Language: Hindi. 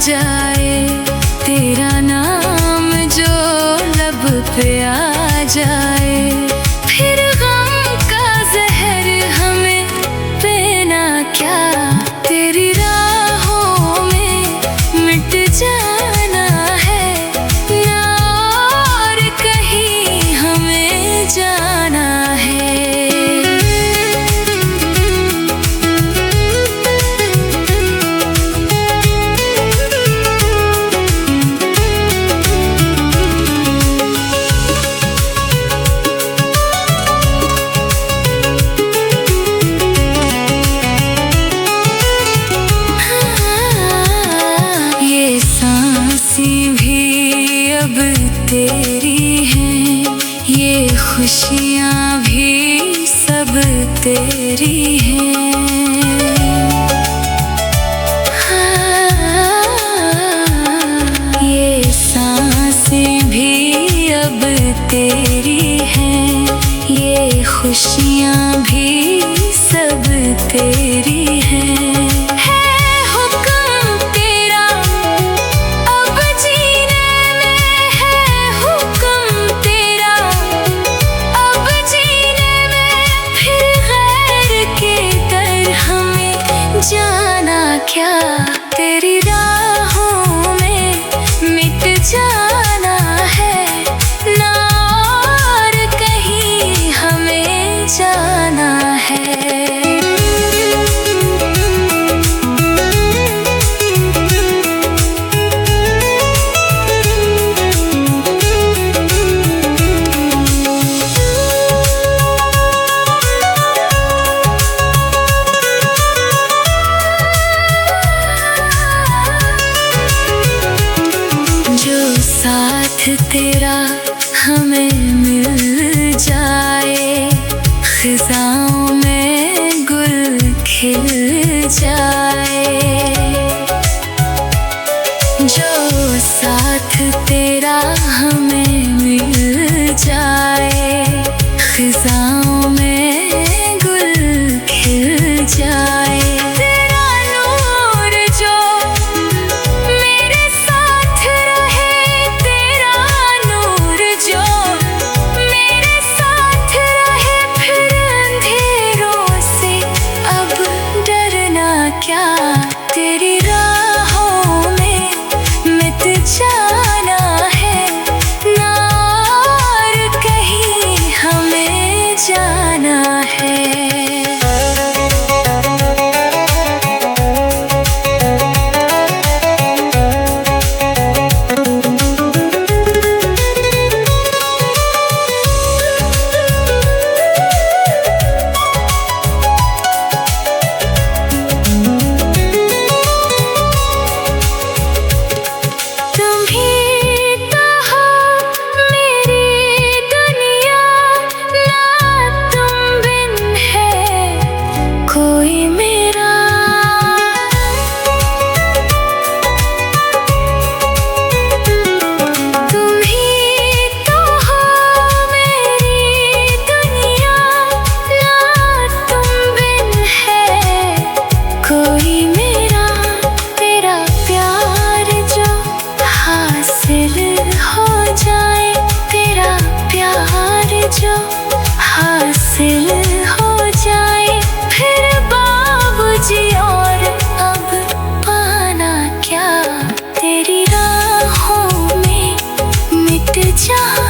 जाए, तेरा नाम जो लब पे आ जाए, फिर गम का जहर हमें पीना क्या, तेरी राहों में मिट जाना है, ना और कहीं हमें जाना है। अब तेरी हैं, ये खुशियाँ भी सब तेरी हैं। ये सांसें भी अब तेरी हैं, ये खुशियाँ भी सब तेरी हैं। जाना क्या, तेरी राहों में मिट जाना है, ना और कहीं हमें जाना है। साथ तेरा हमें मिल जाए, खिज़ाओं में गुल खिल जाए, जो साथ तेरा हमें मिल जाए, खिज़ाओं में गुल खिल जाए, तेरा नूर जो मेरे साथ रहे, तेरा नूर जो मेरे साथ रहे, फिर अंधेरों से अब डरना क्या, तेरी राहों में मिट जाना है, ना और कहीं हमें जाना है। जो हासिल हो जाए, फिर बाबूजी और अब पाना क्या, तेरी राहों में मिट जाए।